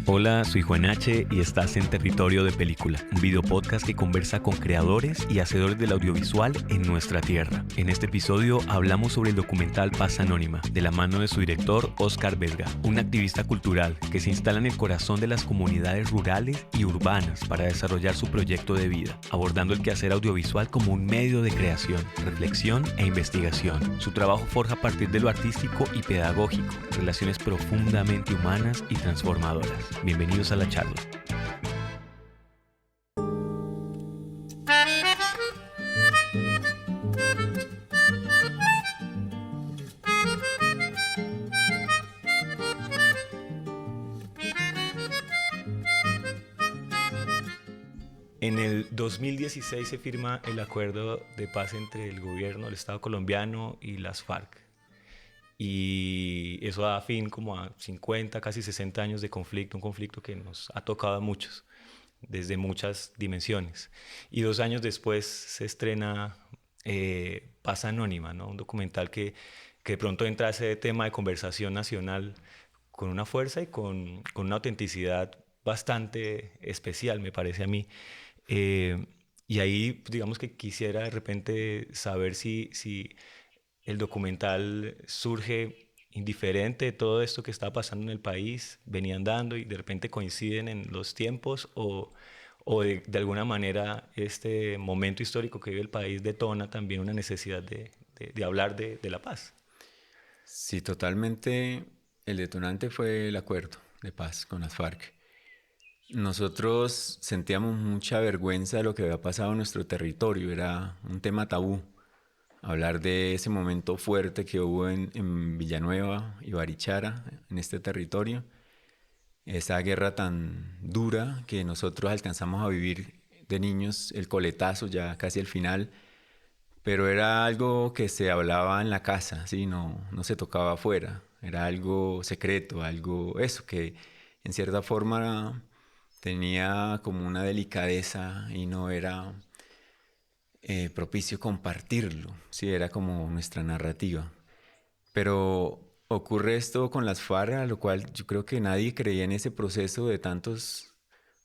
Hola, soy Juan H. y estás en Territorio de Película, un video podcast que conversa con creadores y hacedores del audiovisual en nuestra tierra. En este episodio hablamos sobre el documental Paz Anónima, de la mano de su director Oscar Vesga, un activista cultural que se instala en el corazón de las comunidades rurales y urbanas para desarrollar su proyecto de vida, abordando el quehacer audiovisual como un medio de creación, reflexión e investigación. Su trabajo forja a partir de lo artístico y pedagógico, relaciones profundamente humanas y transformadoras. Bienvenidos a la charla. En el 2016 se firma el acuerdo de paz entre el gobierno del Estado colombiano y las FARC. Y eso da fin como a 50, casi 60 años de conflicto, un conflicto que nos ha tocado a muchos, desde muchas dimensiones. Y 2 años después se estrena Paz Anónima, ¿no? Un documental que de pronto entra a ese tema de conversación nacional con una fuerza y con una autenticidad bastante especial, me parece a mí. Eh, y ahí, digamos que quisiera de repente saber si el documental surge indiferente de todo esto que está pasando en el país, venían dando y de repente coinciden en los tiempos o de alguna manera este momento histórico que vive el país detona también una necesidad de hablar de la paz. Sí, totalmente. El detonante fue el acuerdo de paz con las FARC. Nosotros sentíamos mucha vergüenza de lo que había pasado en nuestro territorio. Era un tema tabú. Hablar de ese momento fuerte que hubo en Villanueva y Barichara, en este territorio. Esa guerra tan dura que nosotros alcanzamos a vivir de niños, el coletazo ya casi al final. Pero era algo que se hablaba en la casa, ¿sí? No se tocaba afuera. Era algo secreto, algo eso, que en cierta forma tenía como una delicadeza y no era propicio compartirlo, ¿sí? Era como nuestra narrativa. Pero ocurre esto con las FARC, a lo cual yo creo que nadie creía en ese proceso de tantos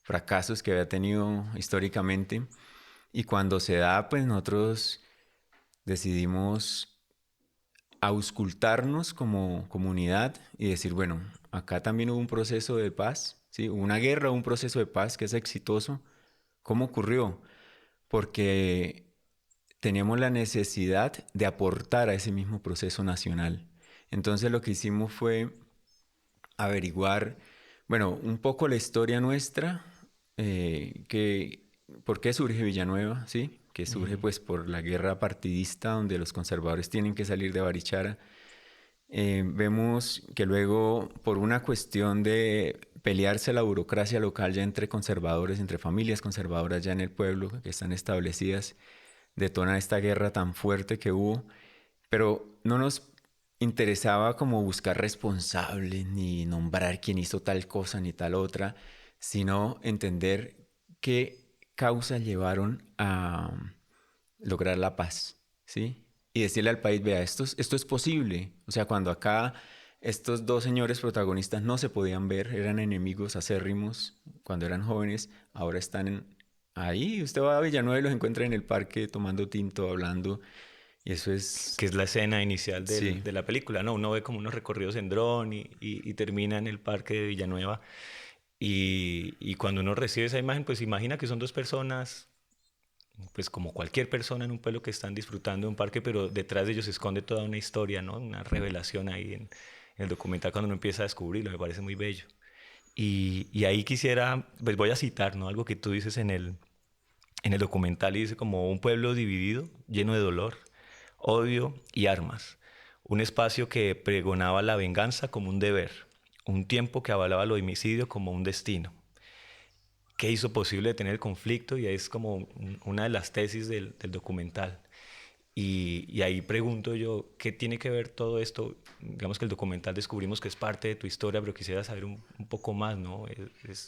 fracasos que había tenido históricamente. Y cuando se da, pues nosotros decidimos auscultarnos como comunidad y decir, bueno, acá también hubo un proceso de paz, ¿sí? Hubo una guerra, un proceso de paz que es exitoso. ¿Cómo ocurrió? Porque teníamos la necesidad de aportar a ese mismo proceso nacional. Entonces lo que hicimos fue averiguar, bueno, un poco la historia nuestra, por qué surge Villanueva, ¿sí? Que surge pues por la guerra partidista donde los conservadores tienen que salir de Barichara. Vemos que luego, por una cuestión de pelearse la burocracia local ya entre conservadores, entre familias conservadoras ya en el pueblo que están establecidas, detona esta guerra tan fuerte que hubo, pero no nos interesaba como buscar responsables ni nombrar quién hizo tal cosa ni tal otra, sino entender qué causas llevaron a lograr la paz, ¿sí? Y decirle al país, vea, esto es posible. O sea, cuando acá estos dos señores protagonistas no se podían ver, eran enemigos acérrimos cuando eran jóvenes, ahora están ahí. Usted va a Villanueva y los encuentra en el parque tomando tinto, hablando. Y eso es... Que es la escena inicial Sí, de la película, ¿no? Uno ve como unos recorridos en dron y termina en el parque de Villanueva. Y cuando uno recibe esa imagen, pues imagina que son dos personas, pues como cualquier persona en un pueblo que están disfrutando de un parque, pero detrás de ellos se esconde toda una historia, ¿no? Una revelación ahí en el documental cuando uno empieza a descubrirlo, me parece muy bello. Y ahí quisiera, pues voy a citar, ¿no? Algo que tú dices en el documental y dice como un pueblo dividido, lleno de dolor, odio y armas. Un espacio que pregonaba la venganza como un deber, un tiempo que avalaba el homicidio como un destino. ¿Qué hizo posible detener el conflicto? Y es como una de las tesis del documental. Y ahí pregunto yo, ¿qué tiene que ver todo esto? Digamos que el documental descubrimos que es parte de tu historia, pero quisiera saber un poco más, ¿no?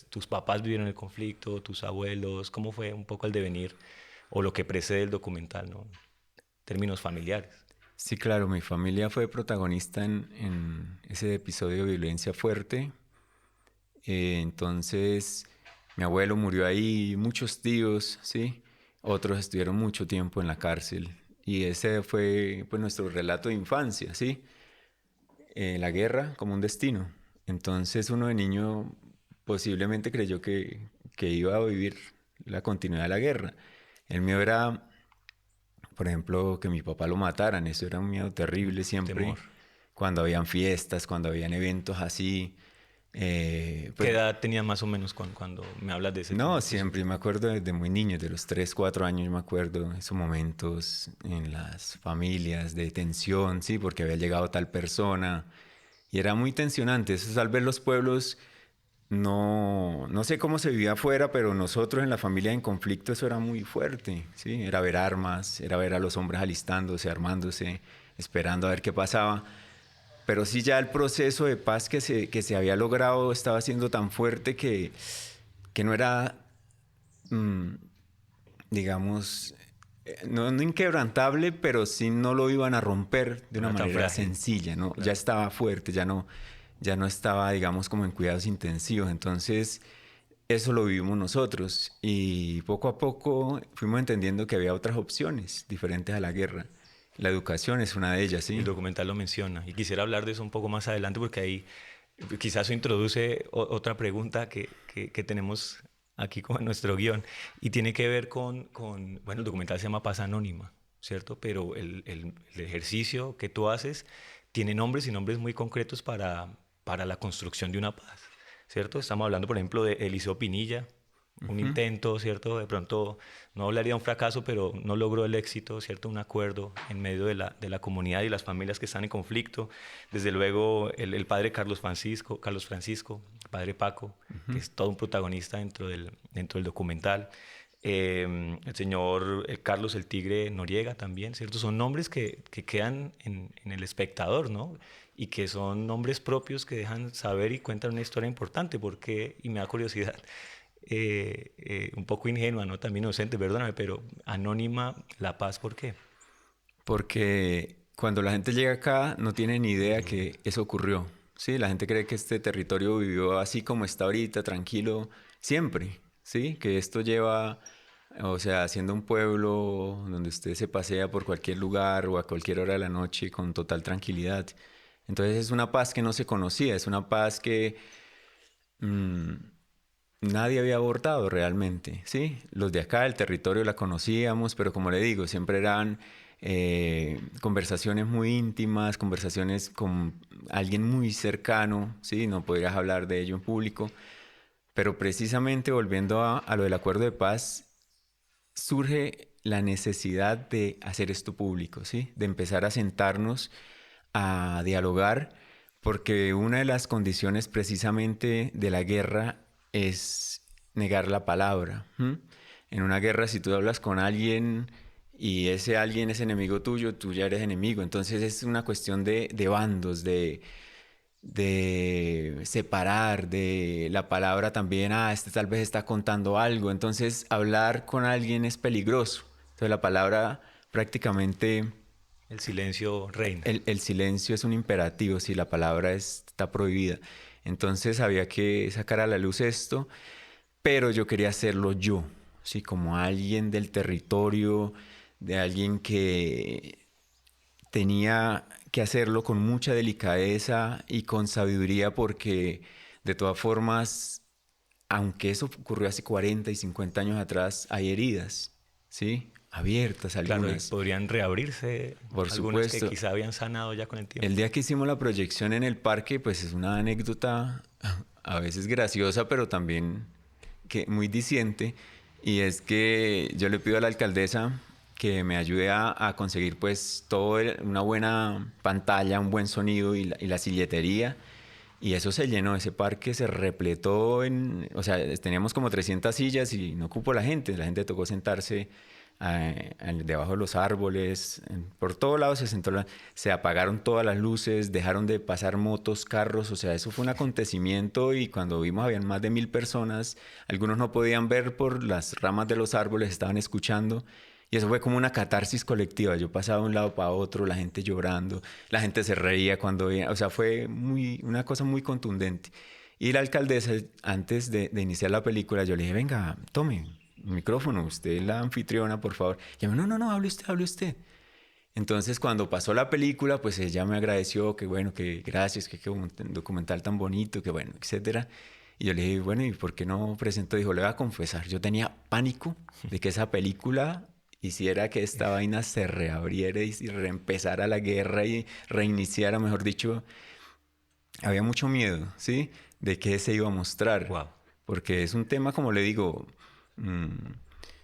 Tus papás vivieron el conflicto, tus abuelos, ¿cómo fue un poco el devenir o lo que precede el documental, ¿no? En términos familiares. Sí, claro, mi familia fue protagonista en ese episodio de violencia fuerte. Entonces, mi abuelo murió ahí, muchos tíos, ¿sí? Otros estuvieron mucho tiempo en la cárcel. Y ese fue pues nuestro relato de infancia, ¿sí? La guerra como un destino. Entonces uno de niño posiblemente creyó que iba a vivir la continuidad de la guerra. El mío era, por ejemplo, que mi papá lo mataran. Eso era un miedo terrible Temor. siempre. Cuando habían fiestas, cuando habían eventos así. ¿Qué Pues edad tenías más o menos cuando me hablas de ese tipo no, de episodios? siempre me acuerdo desde muy niño, de los 3 4 años, me acuerdo esos momentos en las familias de tensión, sí, porque había llegado tal persona y era muy tensionante. Eso es al ver los pueblos, no sé cómo se vivía afuera, pero nosotros en la familia en conflicto eso era muy fuerte, sí, era ver armas, era ver a los hombres alistándose, armándose, esperando a ver qué pasaba. Pero sí ya el proceso de paz que se había logrado estaba siendo tan fuerte que no era mm, digamos, no inquebrantable, pero sí no lo iban a romper de No una era tan manera frágil, sencilla, ¿no? Ya claro. estaba fuerte, ya no estaba, digamos, como en cuidados intensivos. Entonces, eso lo vivimos nosotros y poco a poco fuimos entendiendo que había otras opciones diferentes a la guerra. La educación es una de ellas, El ¿sí? documental lo menciona y quisiera hablar de eso un poco más adelante porque ahí quizás eso introduce otra pregunta que tenemos aquí como en nuestro guión y tiene que ver bueno, el documental se llama Paz Anónima, ¿cierto? Pero el ejercicio que tú haces tiene nombres y nombres muy concretos para la construcción de una paz, ¿cierto? Estamos hablando, por ejemplo, de Eliseo Pinilla, un Ujú. intento, ¿cierto? De pronto no hablaría de un fracaso, pero no logró el éxito, ¿cierto? Un acuerdo en medio de la comunidad y las familias que están en conflicto. Desde luego, el padre Carlos Francisco, el padre Paco, que es todo un protagonista dentro del documental. El señor Carlos el Tigre Noriega también, ¿cierto? Son nombres que quedan en el espectador, ¿no? Y que son nombres propios que dejan saber y cuentan una historia importante, porque, y me da curiosidad, un poco ingenua, ¿no? También inocente, perdóname, pero anónima La Paz, ¿por qué? Porque cuando la gente llega acá no tiene ni No idea tiene idea. que eso ocurrió. Sí, la gente cree que este territorio vivió así como está ahorita, tranquilo, siempre. Sí, que esto lleva, o sea, siendo un pueblo donde usted se pasea por cualquier lugar o a cualquier hora de la noche con total tranquilidad. Entonces es una paz que no se conocía, es una paz que mm, nadie había abordado realmente, ¿sí? Los de acá, el territorio la conocíamos, pero como le digo, siempre eran conversaciones muy íntimas, conversaciones con alguien muy cercano, ¿sí? No podrías hablar de ello en público, pero precisamente volviendo a lo del acuerdo de paz, surge la necesidad de hacer esto público, ¿sí? De empezar a sentarnos a dialogar, porque una de las condiciones precisamente de la guerra es negar la palabra. ¿M? En una guerra, si tú hablas con alguien y ese alguien es enemigo tuyo, tú ya eres enemigo. Entonces es una cuestión de bandos, de separar de la palabra también, este tal vez está contando algo. Entonces hablar con alguien es peligroso. Entonces la palabra prácticamente, El silencio reina. el silencio es un imperativo, si la palabra está prohibida. Entonces había que sacar a la luz esto, pero yo quería hacerlo yo, ¿sí? Como alguien del territorio, de alguien que tenía que hacerlo con mucha delicadeza y con sabiduría porque de todas formas, aunque eso ocurrió hace 40 y 50 años atrás, hay heridas, ¿sí? Abiertas Claro, y algunas, podrían reabrirse por algunas que supuesto. quizá habían sanado ya con el El tiempo. día que hicimos la proyección en el parque, pues es una anécdota a veces graciosa, pero también que muy diciente. Y es que yo le pido a la alcaldesa que me ayude a conseguir pues una buena pantalla, un buen sonido y la silletería. Y eso se llenó, ese parque se repletó o sea, teníamos como 300 sillas y no cupo la gente tocó sentarse debajo de los árboles, por todos lados se sentó, se apagaron todas las luces, dejaron de pasar motos, carros, o sea, eso fue un acontecimiento y cuando vimos habían más de 1000 personas, algunos no podían ver por las ramas de los árboles, estaban escuchando Y eso fue como una catarsis colectiva. Yo pasaba de un lado para otro, la gente llorando, la gente se reía cuando veía, o sea, fue una cosa muy contundente. Y la alcaldesa, antes de iniciar la película, yo le dije, venga, tome el micrófono, usted es la anfitriona, por favor. Y ella me dijo, no, no, no, hable usted, hable usted. Entonces, cuando pasó la película, pues ella me agradeció, que bueno, que gracias, que qué un documental tan bonito, que bueno, etcétera. Y yo le dije, bueno, ¿y por qué no presentó? Dijo, le voy a confesar, yo tenía pánico de que esa película hiciera que esta vaina se reabriera y reempezara la guerra y reiniciara, mejor dicho. Había mucho miedo, ¿sí? De qué se iba a mostrar, Wow. porque es un tema, como le digo, mm,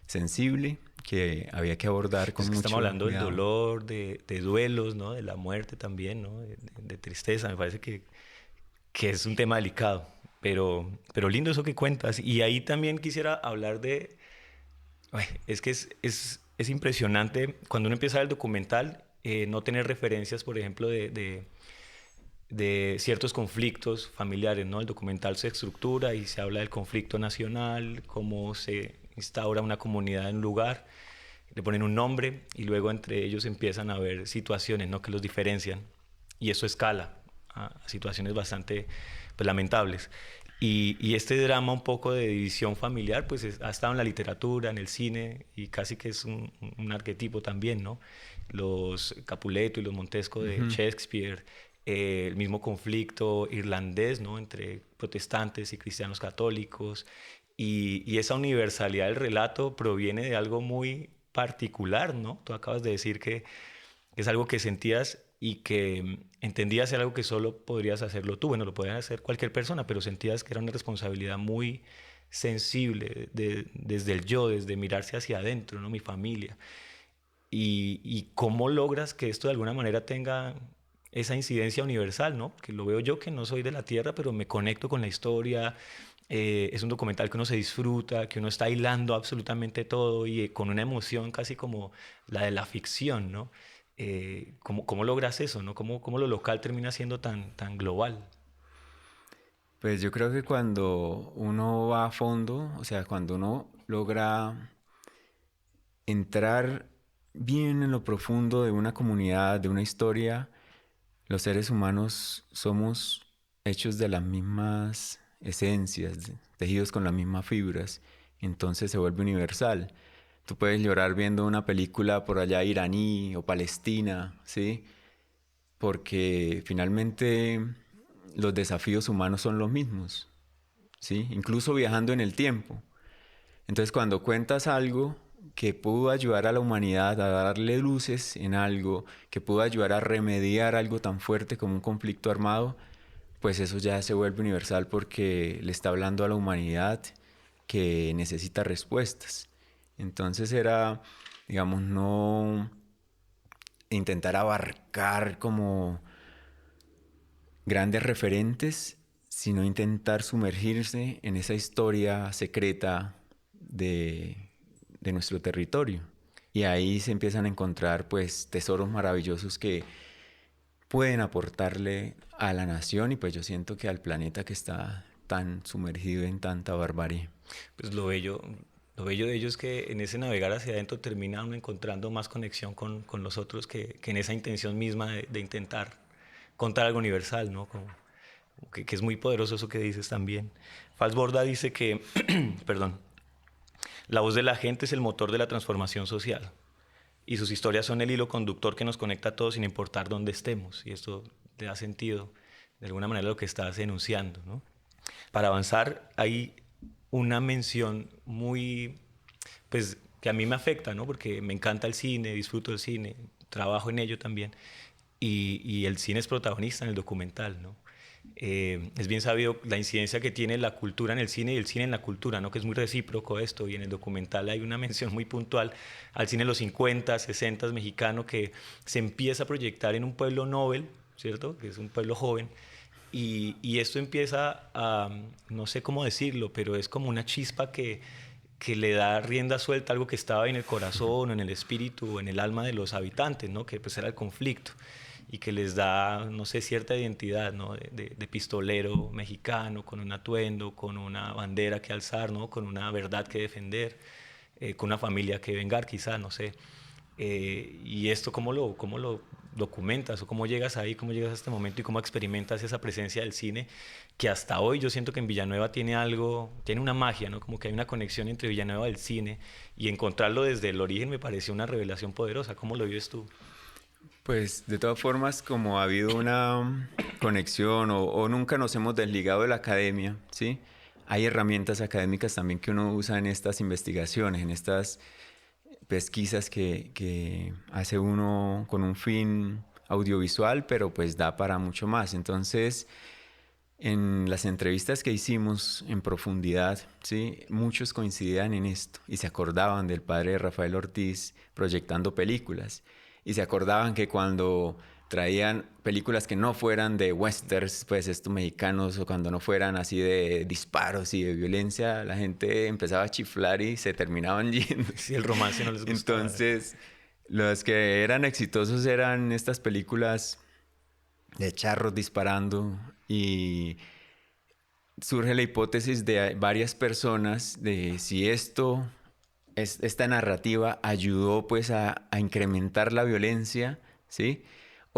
sensible, que había que abordar Es con que estamos mucho hablando del cuidado. dolor, de duelos, ¿no? De la muerte también, ¿no? De tristeza. Me parece que es un tema delicado, pero lindo eso que cuentas. Y ahí también quisiera hablar de... Ay, es que es impresionante cuando uno empieza el documental, no tener referencias, por ejemplo, de ciertos conflictos familiares, ¿no? El documental se estructura y se habla del conflicto nacional, cómo se instaura una comunidad en un lugar, le ponen un nombre y luego entre ellos empiezan a haber situaciones, ¿no? Que los diferencian y eso escala a situaciones bastante pues, lamentables. Y este drama un poco de división familiar, pues ha estado en la literatura, en el cine, y casi que es un arquetipo también, ¿no? Los Capuleto y los Montesco de Ujú. Shakespeare, el mismo conflicto irlandés, ¿no? Entre protestantes y cristianos católicos, y esa universalidad del relato proviene de algo muy particular, ¿no? Tú acabas de decir que es algo que sentías y que entendías era algo que solo podrías hacerlo tú. Bueno, lo podía hacer cualquier persona, pero sentías que era una responsabilidad muy sensible desde el yo, desde mirarse hacia adentro, ¿no? Mi familia. Y cómo logras que esto de alguna manera tenga esa incidencia universal, ¿no? Que lo veo yo que no soy de la Tierra, pero me conecto con la historia. Es un documental que uno se disfruta, que uno está hilando absolutamente todo y con una emoción casi como la de la ficción, ¿no? ¿Cómo logras eso, ¿no? ¿Cómo lo local termina siendo tan global? Pues yo creo que cuando uno va a fondo, o sea, cuando uno logra entrar bien en lo profundo de una comunidad, de una historia, los seres humanos somos hechos de las mismas esencias, tejidos con las mismas fibras, entonces se vuelve universal. Tú puedes llorar viendo una película por allá iraní o palestina, ¿sí? Porque finalmente los desafíos humanos son los mismos, ¿sí? Incluso viajando en el tiempo. Entonces, cuando cuentas algo que pudo ayudar a la humanidad a darle luces en algo, que pudo ayudar a remediar algo tan fuerte como un conflicto armado, pues eso ya se vuelve universal porque le está hablando a la humanidad que necesita respuestas. Entonces era, digamos, no intentar abarcar como grandes referentes, sino intentar sumergirse en esa historia secreta de nuestro territorio. Y ahí se empiezan a encontrar pues tesoros maravillosos que pueden aportarle a la nación y pues yo siento que al planeta que está tan sumergido en tanta barbarie. Pues lo bello de ello es que en ese navegar hacia adentro termina uno encontrando más conexión con los otros que en esa intención misma de intentar contar algo universal, ¿no? Que es muy poderoso eso que dices también. Falsborda dice que, perdón, la voz de la gente es el motor de la transformación social y sus historias son el hilo conductor que nos conecta a todos sin importar dónde estemos. Y esto le da sentido de alguna manera a lo que estás enunciando, ¿no? Para avanzar, hay una mención muy, pues, que a mí me afecta, ¿no? Porque me encanta el cine, disfruto del cine, trabajo en ello también. Y el cine es protagonista en el documental, ¿no? Es bien sabido la incidencia que tiene la cultura en el cine y el cine en la cultura, ¿no? Que es muy recíproco esto. Y en el documental hay una mención muy puntual al cine de los 50, 60 mexicano que se empieza a proyectar en un pueblo novel, ¿cierto? Que es un pueblo joven y esto empieza a, no sé cómo decirlo, pero es como una chispa que le da rienda suelta a algo que estaba en el corazón, o en el espíritu, o en el alma de los habitantes, ¿no? Que pues era el conflicto y que les da, no sé, cierta identidad, ¿no? De pistolero mexicano, con un atuendo, con una bandera que alzar, ¿no? Con una verdad que defender. con una familia que vengar, quizá, no sé. Y esto, cómo lo documentas o cómo llegas ahí, cómo llegas a este momento y cómo experimentas esa presencia del cine que hasta hoy yo siento que en Villanueva tiene algo, tiene una magia, ¿no? Como que hay una conexión entre Villanueva y el cine y encontrarlo desde el origen me pareció una revelación poderosa. ¿Cómo lo vives tú? Pues de todas formas, como ha habido una conexión o nunca nos hemos desligado de la academia, ¿sí? Hay herramientas académicas también que uno usa en estas investigaciones, en estas pesquisas que hace uno con un fin audiovisual, pero pues da para mucho más. Entonces, en las entrevistas que hicimos en profundidad, ¿sí? Muchos coincidían en esto y se acordaban del padre de Rafael Ortiz proyectando películas y se acordaban que cuando traían películas que no fueran de westerns, pues estos mexicanos, o cuando no fueran así de disparos y de violencia, la gente empezaba a chiflar y se terminaban yendo. Si el romance no les gustaba. Entonces, los que eran exitosos eran estas películas de charros disparando y surge la hipótesis de varias personas de si esta narrativa ayudó pues a incrementar la violencia, ¿sí?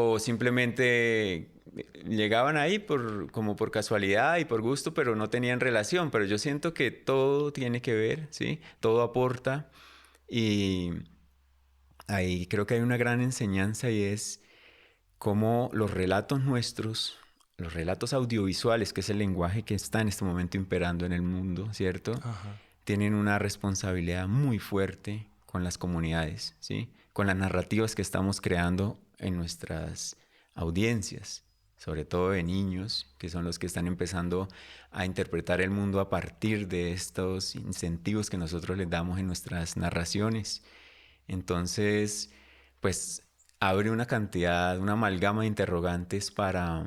O simplemente llegaban ahí como por casualidad y por gusto, pero no tenían relación. Pero yo siento que todo tiene que ver, ¿sí? Todo aporta y ahí creo que hay una gran enseñanza y es cómo los relatos nuestros, los relatos audiovisuales, que es el lenguaje que está en este momento imperando en el mundo, ¿cierto? Ajá. Tienen una responsabilidad muy fuerte con las comunidades, ¿sí? Con las narrativas que estamos creando en nuestras audiencias, sobre todo de niños, que son los que están empezando a interpretar el mundo a partir de estos incentivos que nosotros les damos en nuestras narraciones. Entonces, pues abre una cantidad, una amalgama de interrogantes para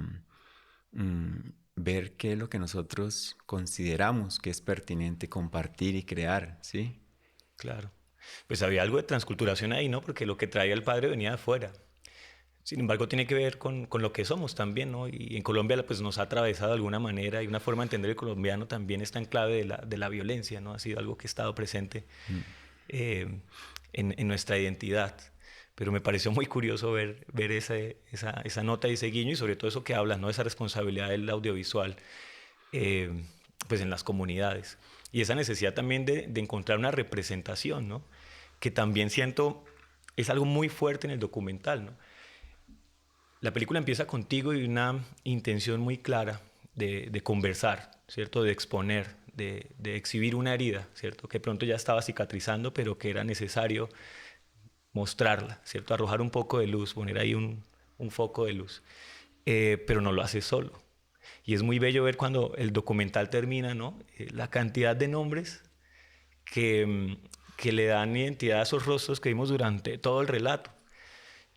ver qué es lo que nosotros consideramos que es pertinente compartir y crear, ¿sí? Claro. Pues había algo de transculturación ahí, ¿no? Porque lo que traía el padre venía de afuera. Sin embargo, tiene que ver con lo que somos también, ¿no? Y en Colombia pues, nos ha atravesado de alguna manera y una forma de entender el colombiano también está en clave de la violencia, ¿no? Ha sido algo que ha estado presente Mm. en nuestra identidad. Pero me pareció muy curioso ver esa nota y ese guiño y sobre todo eso que hablas, ¿no? Esa responsabilidad del audiovisual eh, pues en las comunidades. Y esa necesidad también de encontrar una representación, ¿no? Que también siento es algo muy fuerte en el documental, ¿no? La película empieza contigo y una intención muy clara de conversar, ¿cierto? De exponer, de exhibir una herida, ¿cierto? Que pronto ya estaba cicatrizando, pero que era necesario mostrarla, ¿cierto? Arrojar un poco de luz, poner ahí un foco de luz. Pero no lo hace solo. Y es muy bello ver cuando el documental termina, ¿no? La cantidad de nombres que, que le dan identidad a esos rostros que vimos durante todo el relato.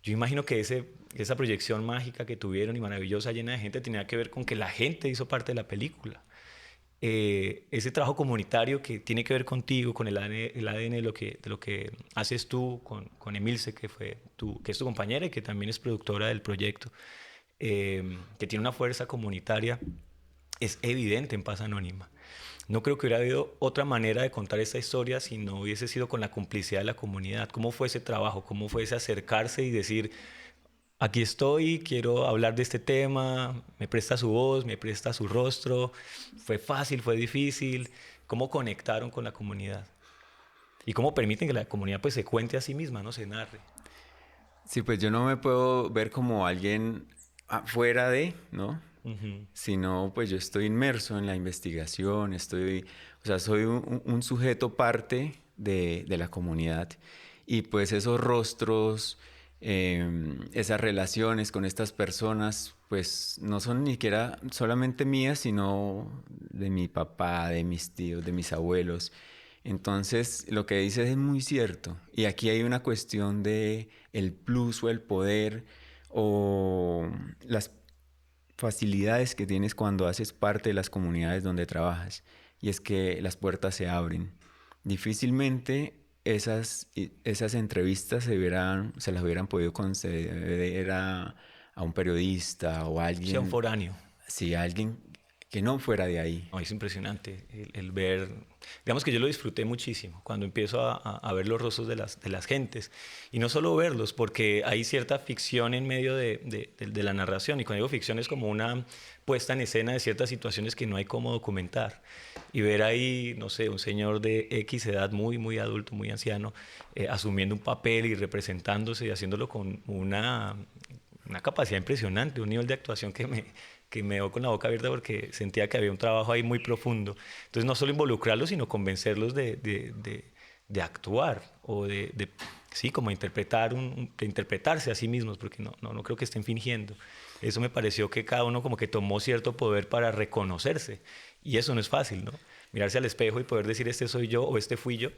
Yo imagino que esa proyección mágica que tuvieron y maravillosa, llena de gente, tenía que ver con que la gente hizo parte de la película. Ese trabajo comunitario que tiene que ver contigo, con el ADN de lo que haces tú, con Emilce, que es tu compañera y que también es productora del proyecto, que tiene una fuerza comunitaria, es evidente en Paz Anónima. No creo que hubiera habido otra manera de contar esta historia si no hubiese sido con la complicidad de la comunidad. ¿Cómo fue ese trabajo? ¿Cómo fue ese acercarse y decir, aquí estoy, quiero hablar de este tema, me presta su voz, me presta su rostro? ¿Fue fácil, fue difícil? ¿Cómo conectaron con la comunidad? ¿Y cómo permiten que la comunidad pues, se cuente a sí misma, no se narre? Sí, pues yo no me puedo ver como alguien afuera de, ¿no? Ujú. Sino pues yo estoy inmerso en la investigación, o sea, soy un sujeto parte de la comunidad y pues esos rostros, esas relaciones con estas personas, pues no son ni siquiera solamente mías, sino de mi papá, de mis tíos, de mis abuelos. Entonces, lo que dices es muy cierto. Y aquí hay una cuestión de el plus o el poder o las facilidades que tienes cuando haces parte de las comunidades donde trabajas. Y es que las puertas se abren. Difícilmente esas entrevistas se las hubieran podido conceder a un periodista o a Sea un alguien, foráneo. sí, a alguien que no fuera de ahí. No, es impresionante el ver, digamos que yo lo disfruté muchísimo cuando empiezo a ver los rostros de las gentes y no solo verlos, porque hay cierta ficción en medio de la narración y cuando digo ficción es como una puesta en escena de ciertas situaciones que no hay cómo documentar y ver ahí, no sé, un señor de X edad muy adulto, muy anciano, asumiendo un papel y representándose y haciéndolo con una capacidad impresionante, un nivel de actuación que me dejó con la boca abierta porque sentía que había un trabajo ahí muy profundo. Entonces, no solo involucrarlos, sino convencerlos de actuar o sí, como interpretar de interpretarse a sí mismos, porque no creo que estén fingiendo. Eso me pareció que cada uno como que tomó cierto poder para reconocerse. Y eso no es fácil, ¿no? Mirarse al espejo y poder decir este soy yo o este fui yo.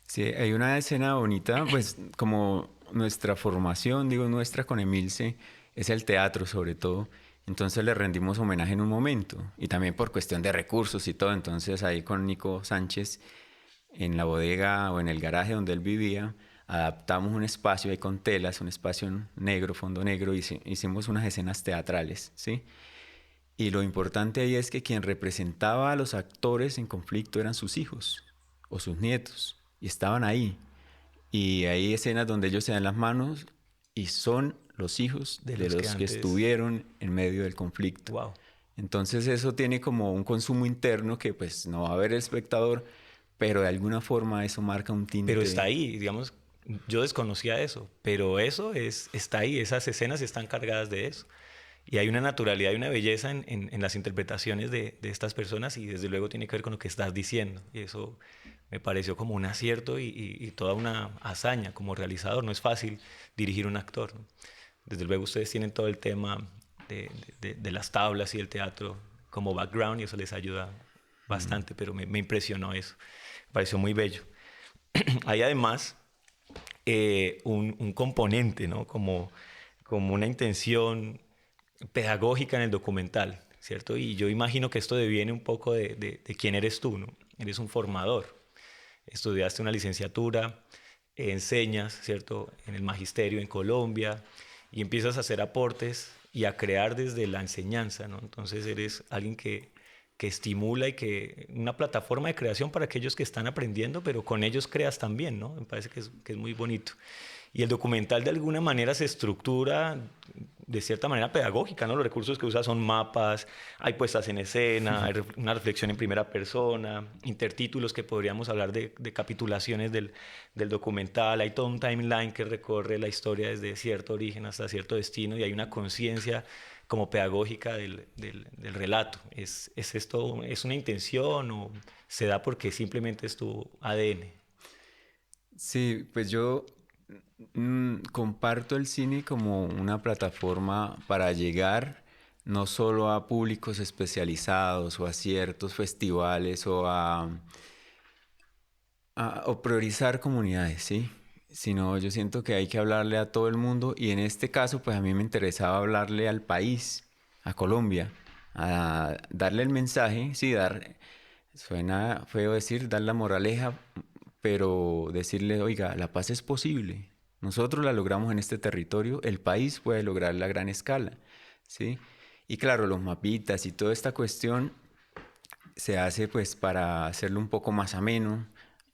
Sí, hay una escena bonita, pues como nuestra formación, digo nuestra con Emilce, es el teatro sobre todo. Entonces le rendimos homenaje en un momento y también por cuestión de recursos y todo. Entonces ahí con Nico Sánchez en la bodega o en el garaje donde él vivía, adaptamos un espacio ahí con telas, un espacio negro, fondo negro, y hicimos unas escenas teatrales, ¿sí? Y lo importante ahí es que quien representaba a los actores en conflicto eran sus hijos o sus nietos, y estaban ahí. Y hay escenas donde ellos se dan las manos y son los hijos De de los que los que antes, estuvieron en medio del conflicto. wow. Entonces eso tiene como un consumo interno que pues no va a ver el espectador, pero de alguna forma eso marca un Pero está tinte. ahí, digamos, yo desconocía eso, pero está ahí, esas escenas están cargadas de eso. Y hay una naturalidad y una belleza en las interpretaciones de estas personas y desde luego tiene que ver con lo que estás diciendo. Y eso me pareció como un acierto y toda una hazaña como realizador. No es fácil dirigir un actor, ¿no? Desde luego ustedes tienen todo el tema de las tablas y el teatro como background y eso les ayuda Mm. bastante, pero me impresionó eso. Me pareció muy bello. Hay además un componente, ¿no? Como una intención pedagógica en el documental, ¿cierto? Y yo imagino que esto deviene un poco de quién eres tú, ¿no? Eres un formador, estudiaste una licenciatura, enseñas, ¿cierto? En el magisterio en Colombia y empiezas a hacer aportes y a crear desde la enseñanza, ¿no? Entonces eres alguien que estimula y que una plataforma de creación para aquellos que están aprendiendo, pero con ellos creas también, ¿no? Me parece que es muy bonito. Y el documental de alguna manera se estructura de cierta manera pedagógica, ¿no? Los recursos que usa son mapas, hay puestas en escena, hay una reflexión en primera persona, intertítulos que podríamos hablar de capitulaciones del documental, hay todo un timeline que recorre la historia desde cierto origen hasta cierto destino y hay una conciencia como pedagógica del relato. ¿Es esto, es una intención o se da porque simplemente es tu ADN? Sí, pues yo comparto el cine como una plataforma para llegar no solo a públicos especializados o a ciertos festivales o priorizar comunidades, ¿sí? Sino yo siento que hay que hablarle a todo el mundo y en este caso pues a mí me interesaba hablarle al país, a Colombia, a darle el mensaje, sí, suena feo decir, dar la moraleja, pero decirle, oiga, la paz es posible. Nosotros la logramos en este territorio, el país puede lograrla a gran escala, ¿sí? Y claro, los mapitas y toda esta cuestión se hace pues para hacerlo un poco más ameno,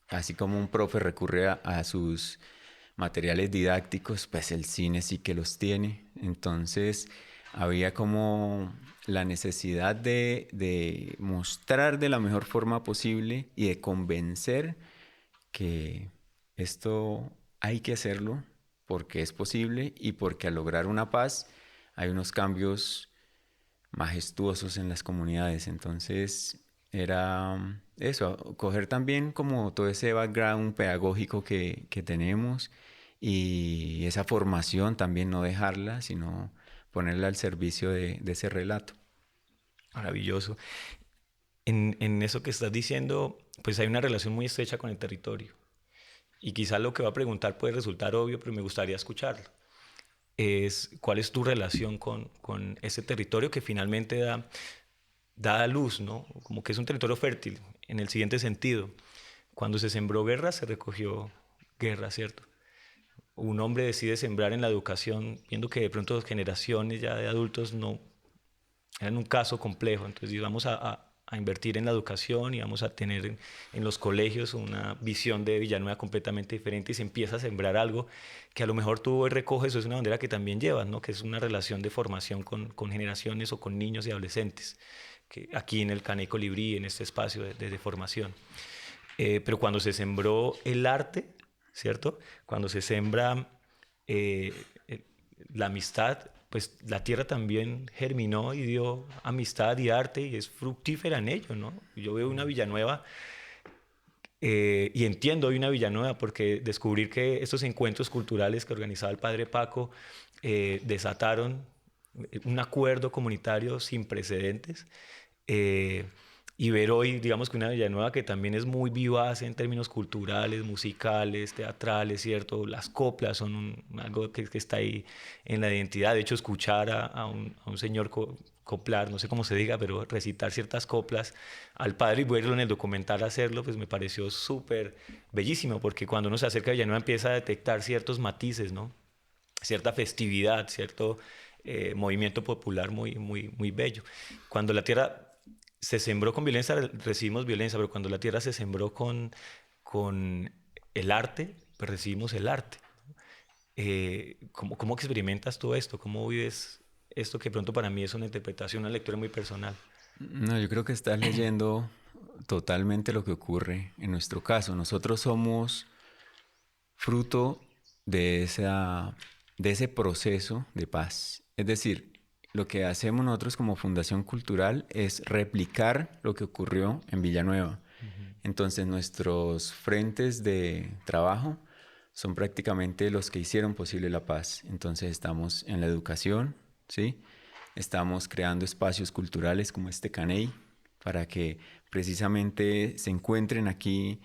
así como un profe recurre a sus materiales didácticos, pues el cine sí que los tiene. Entonces había como la necesidad de mostrar de la mejor forma posible y de convencer que esto hay que hacerlo porque es posible y porque al lograr una paz hay unos cambios majestuosos en las comunidades. Entonces era eso, coger también como todo ese background pedagógico que tenemos y esa formación también no dejarla, sino ponerla al servicio de ese relato. Maravilloso. En eso que estás diciendo, pues hay una relación muy estrecha con el territorio. Y quizás lo que va a preguntar puede resultar obvio, pero me gustaría escucharlo. Es cuál es tu relación con ese territorio que finalmente da a luz, ¿no? Como que es un territorio fértil, en el siguiente sentido. Cuando se sembró guerra, se recogió guerra, ¿cierto? Un hombre decide sembrar en la educación, viendo que de pronto generaciones ya de adultos eran un caso complejo. Entonces íbamos a invertir en la educación y vamos a tener en los colegios una visión de Villanueva completamente diferente y se empieza a sembrar algo que a lo mejor tú hoy recoges, eso es una bandera que también llevas, ¿no? Que es una relación de formación con generaciones o con niños y adolescentes, que aquí en el Cané Colibrí, en este espacio de formación. Pero cuando se sembró el arte, ¿cierto? Cuando se sembra eh, la amistad, pues la tierra también germinó y dio amistad y arte y es fructífera en ello, ¿no? Yo veo una Villanueva y entiendo hoy una Villanueva porque descubrir que estos encuentros culturales que organizaba el padre Paco desataron un acuerdo comunitario sin precedentes. eh, y ver hoy, digamos que una Villanueva que también es muy vivaz en términos culturales, musicales, teatrales, ¿cierto? Las coplas son algo que está ahí en la identidad. De hecho, escuchar a un señor coplar, no sé cómo se diga, pero recitar ciertas coplas al padre y verlo en el documental hacerlo, pues me pareció súper bellísimo, porque cuando uno se acerca a Villanueva empieza a detectar ciertos matices, ¿no? Cierta festividad, cierto movimiento popular muy bello. Cuando la tierra se sembró con violencia, recibimos violencia, pero cuando la tierra se sembró con el arte, pues recibimos el arte. ¿Cómo experimentas tú esto? ¿Cómo vives esto que pronto para mí es una interpretación, una lectura muy personal? No, yo creo que estás leyendo totalmente lo que ocurre en nuestro caso. Nosotros somos fruto de ese proceso de paz. Es decir, lo que hacemos nosotros como Fundación Cultural es replicar lo que ocurrió en Villanueva. Entonces, nuestros frentes de trabajo son prácticamente los que hicieron posible la paz. Entonces, estamos en la educación, ¿sí? Estamos creando espacios culturales como este Caney para que precisamente se encuentren aquí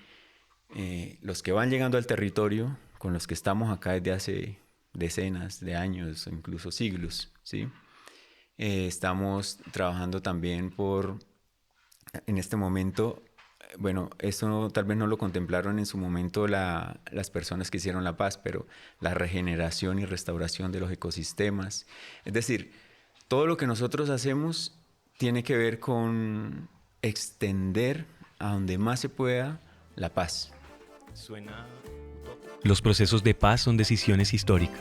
los que van llegando al territorio con los que estamos acá desde hace decenas de años o incluso siglos, ¿sí? Estamos trabajando también en este momento, bueno, eso tal vez no lo contemplaron en su momento las personas que hicieron la paz, pero la regeneración y restauración de los ecosistemas. Es decir, todo lo que nosotros hacemos tiene que ver con extender a donde más se pueda la paz. Suena utópico. Los procesos de paz son decisiones históricas.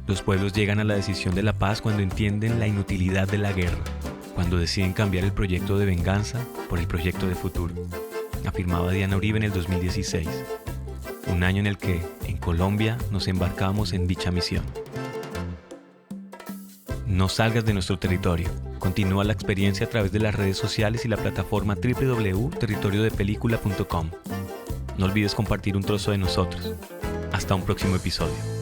Los pueblos llegan a la decisión de la paz cuando entienden la inutilidad de la guerra, cuando deciden cambiar el proyecto de venganza por el proyecto de futuro, afirmaba Diana Uribe en el 2016, un año en el que, en Colombia, nos embarcamos en dicha misión. No salgas de nuestro territorio. Continúa la experiencia a través de las redes sociales y la plataforma www.territoriodepelicula.com. No olvides compartir un trozo de nosotros. Hasta un próximo episodio.